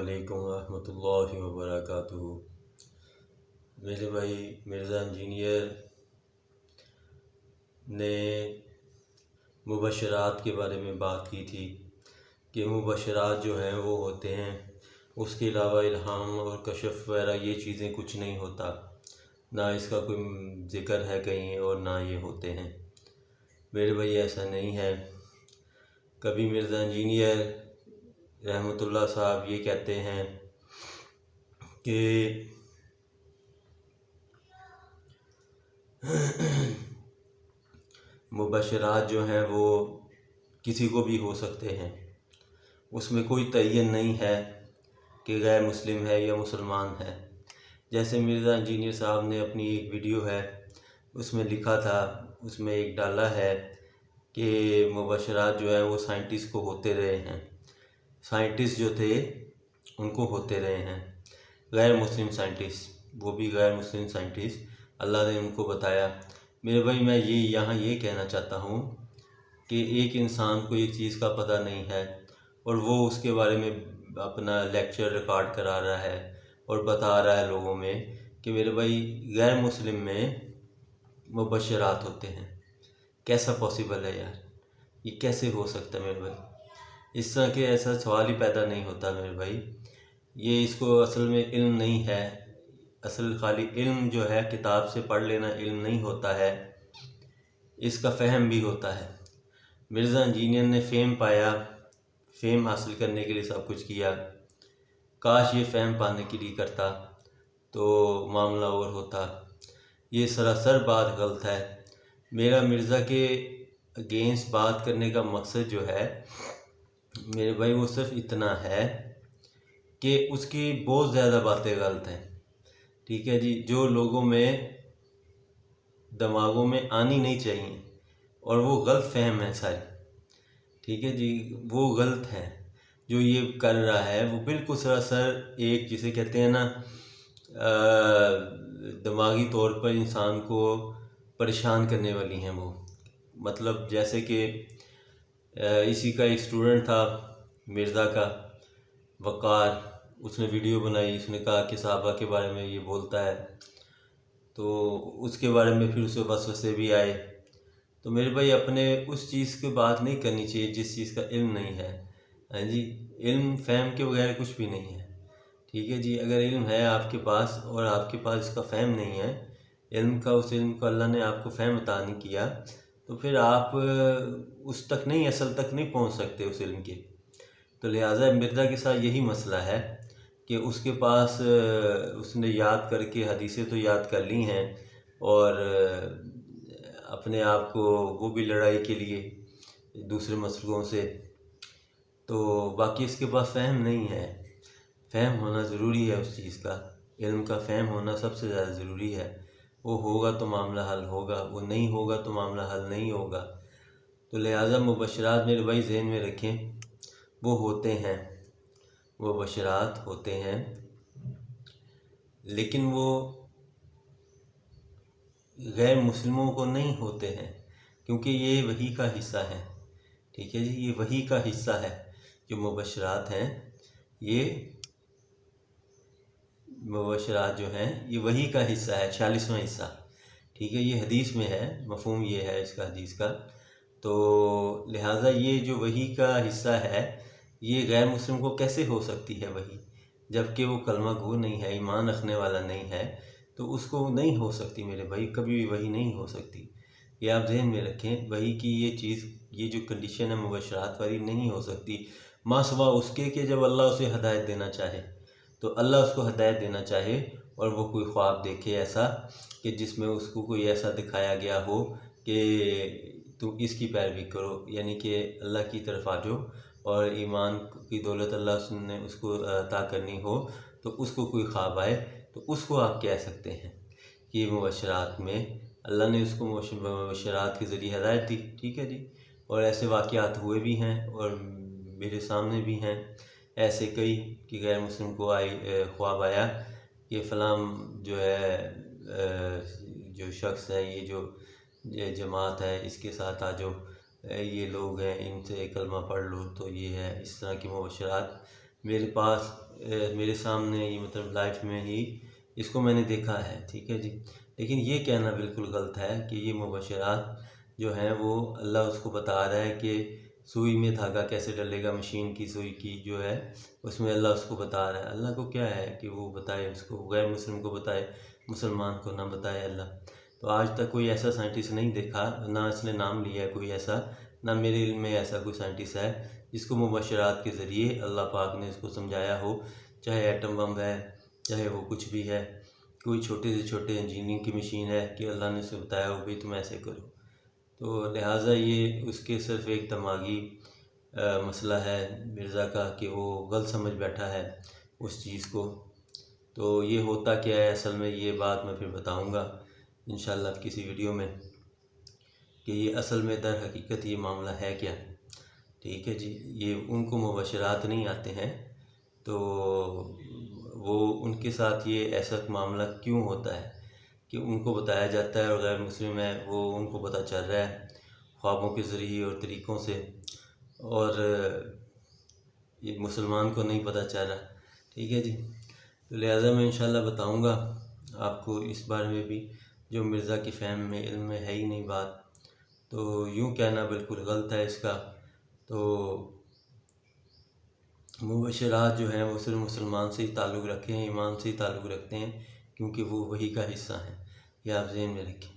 علیکم ورحمۃ اللہ وبرکاتہ۔ میرے بھائی مرزا انجینئر نے مبشرات کے بارے میں بات کی تھی کہ مبشرات جو ہیں وہ ہوتے ہیں، اس کے علاوہ الہام اور کشف وغیرہ یہ چیزیں کچھ نہیں ہوتا، نہ اس کا کوئی ذکر ہے کہیں اور نہ یہ ہوتے ہیں۔ میرے بھائی ایسا نہیں ہے۔ کبھی مرزا انجینئر رحمۃ اللہ صاحب یہ کہتے ہیں کہ مبشرات جو ہیں وہ کسی کو بھی ہو سکتے ہیں، اس میں کوئی تعین نہیں ہے کہ غیر مسلم ہے یا مسلمان ہے۔ جیسے مرزا انجینئر صاحب نے اپنی ایک ویڈیو ہے اس میں لکھا تھا، اس میں ایک ڈالا ہے کہ مبشرات جو ہیں وہ سائنٹسٹ کو ہوتے رہے ہیں، سائنٹسٹ جو تھے ان کو ہوتے رہے ہیں، غیر مسلم سائنٹسٹ، وہ بھی غیر مسلم سائنٹسٹ اللہ نے ان کو بتایا۔ میرے بھائی میں یہاں یہ کہنا چاہتا ہوں کہ ایک انسان کو ایک چیز کا پتہ نہیں ہے اور وہ اس کے بارے میں اپنا لیکچر ریکارڈ کرا رہا ہے اور بتا رہا ہے لوگوں میں کہ میرے بھائی غیر مسلم میں مبشرات ہوتے ہیں۔ کیسا پاسبل ہے یار؟ یہ کیسے ہو سکتا ہے میرے بھائی؟ اس طرح کے ایسا سوال ہی پیدا نہیں ہوتا میرے بھائی۔ یہ اس کو اصل میں علم نہیں ہے، اصل خالی علم جو ہے کتاب سے پڑھ لینا علم نہیں ہوتا ہے، اس کا فہم بھی ہوتا ہے۔ مرزا انجینئر نے فیم پایا، فیم حاصل کرنے کے لیے سب کچھ کیا، کاش یہ فہم پانے کے لیے کرتا تو معاملہ اور ہوتا۔ یہ سراسر بات غلط ہے۔ میرا مرزا کے اگینسٹ بات کرنے کا مقصد جو ہے میرے بھائی وہ صرف اتنا ہے کہ اس کی بہت زیادہ باتیں غلط ہیں، ٹھیک ہے جی، جو لوگوں میں دماغوں میں آنی نہیں چاہیے اور وہ غلط فہم ہے ساری، ٹھیک ہے جی، وہ غلط ہے۔ جو یہ کر رہا ہے وہ بالکل سراسر ایک جسے کہتے ہیں نا دماغی طور پر انسان کو پریشان کرنے والی ہیں وہ، مطلب جیسے کہ اسی کا ایک اسٹوڈنٹ تھا مرزا کا وقار، اس نے ویڈیو بنائی، اس نے کہا کہ صحابہ کے بارے میں یہ بولتا ہے، تو اس کے بارے میں پھر اسے وسوسے بھی آئے۔ تو میرے بھائی اپنے اس چیز کی بات نہیں کرنی چاہیے جس چیز کا علم نہیں ہے، ہاں جی، علم فہم کے بغیر کچھ بھی نہیں ہے، ٹھیک ہے جی۔ اگر علم ہے آپ کے پاس اور آپ کے پاس اس کا فہم نہیں ہے، علم کا، اس علم کو اللہ نے آپ کو فہم عطا نہیں کیا، تو پھر آپ اس تک نہیں، اصل تک نہیں پہنچ سکتے اس علم کے۔ تو لہٰذا مرزا کے ساتھ یہی مسئلہ ہے کہ اس کے پاس اس نے یاد کر کے حدیثیں تو یاد کر لی ہیں اور اپنے آپ کو وہ بھی لڑائی کے لیے دوسرے مسلکوں سے، تو باقی اس کے پاس فہم نہیں ہے۔ فہم ہونا ضروری ہے اس چیز کا، علم کا فہم ہونا سب سے زیادہ ضروری ہے۔ وہ ہوگا تو معاملہ حل ہوگا، وہ نہیں ہوگا تو معاملہ حل نہیں ہوگا۔ تو لہٰذا مبشرات میرے بھائی ذہن میں رکھیں، وہ ہوتے ہیں، وہ مبشرات ہوتے ہیں، لیکن وہ غیر مسلموں کو نہیں ہوتے ہیں، کیونکہ یہ وحی کا حصہ ہے، ٹھیک ہے جی، یہ وحی کا حصہ ہے۔ جو مبشرات ہیں، یہ مبشرات جو ہیں یہ وحی کا حصہ ہے، 46واں حصہ، ٹھیک ہے، یہ حدیث میں ہے، مفہوم یہ ہے اس کا حدیث کا۔ تو لہٰذا یہ جو وحی کا حصہ ہے یہ غیر مسلم کو کیسے ہو سکتی ہے وحی، جبکہ وہ کلمہ گو نہیں ہے، ایمان رکھنے والا نہیں ہے، تو اس کو نہیں ہو سکتی میرے بھائی، کبھی بھی وحی نہیں ہو سکتی۔ یہ آپ ذہن میں رکھیں، وحی کی یہ چیز، یہ جو کنڈیشن ہے مبشرات والی نہیں ہو سکتی، ما سوا اس کے کہ جب اللہ اسے ہدایت دینا چاہے، تو اللہ اس کو ہدایت دینا چاہے اور وہ کوئی خواب دیکھے ایسا کہ جس میں اس کو کوئی ایسا دکھایا گیا ہو کہ تم اس کی پیروی کرو، یعنی کہ اللہ کی طرف آ جاؤ اور ایمان کی دولت اللہ نے اس کو عطا کرنی ہو، تو اس کو کوئی خواب آئے تو اس کو آپ کہہ سکتے ہیں کہ یہ مبشرات میں اللہ نے اس کو مبشرات کے ذریعے ہدایت دی، ٹھیک ہے جی۔ اور ایسے واقعات ہوئے بھی ہیں اور میرے سامنے بھی ہیں ایسے کئی کہ غیر مسلم کو خواب آیا کہ فلاں جو ہے جو شخص ہے، یہ جو جماعت ہے اس کے ساتھ آ جاؤ، یہ لوگ ہیں ان سے کلمہ پڑھ لو، تو یہ ہے، اس طرح کی مبشرات میرے پاس میرے سامنے یہ مطلب لائف میں ہی اس کو میں نے دیکھا ہے، ٹھیک ہے جی۔ لیکن یہ کہنا بالکل غلط ہے کہ یہ مبشرات جو ہیں وہ اللہ اس کو بتا رہا ہے کہ سوئی میں دھاگا کیسے ڈلے گا، مشین کی سوئی کی جو ہے اس میں اللہ اس کو بتا رہا ہے۔ اللہ کو کیا ہے کہ وہ بتائے، اس کو غیر مسلم کو بتائے، مسلمان کو نہ بتائے اللہ۔ تو آج تک کوئی ایسا سائنٹسٹ نہیں دیکھا، نہ اس نے نام لیا ہے کوئی ایسا، نہ میرے علم میں ایسا کوئی سائنٹسٹ ہے جس کو مبشرات کے ذریعے اللہ پاک نے اس کو سمجھایا ہو، چاہے ایٹم بم ہے، چاہے وہ کچھ بھی ہے، کوئی چھوٹے سے چھوٹے انجینئرنگ کی مشین ہے کہ اللہ نے اسے بتایا ہو بھی تم ایسے کرو۔ تو لہٰذا یہ اس کے صرف ایک دماغی مسئلہ ہے مرزا کا کہ وہ غلط سمجھ بیٹھا ہے اس چیز کو۔ تو یہ ہوتا کیا ہے اصل میں، یہ بات میں پھر بتاؤں گا انشاءاللہ کسی ویڈیو میں کہ یہ اصل میں در حقیقت یہ معاملہ ہے کیا، ٹھیک ہے جی۔ یہ ان کو مبشرات نہیں آتے ہیں تو وہ ان کے ساتھ یہ ایسا معاملہ کیوں ہوتا ہے کہ ان کو بتایا جاتا ہے اور غیر مسلم ہے وہ ان کو پتہ چل رہا ہے خوابوں کے ذریعے اور طریقوں سے، اور یہ مسلمان کو نہیں پتہ چل رہا، ٹھیک ہے جی۔ تو لہٰذا میں انشاءاللہ بتاؤں گا آپ کو اس بارے میں بھی، جو مرزا کی فہم میں علم میں ہے ہی نہیں بات، تو یوں کہنا بالکل غلط ہے اس کا۔ تو مبشرات جو ہیں وہ صرف مسلمان سے ہی تعلق رکھتے ہیں، ایمان سے ہی تعلق رکھتے ہیں، کیونکہ وہ وحی کا حصہ ہیں، یہ آپ ذہن میں رکھیں۔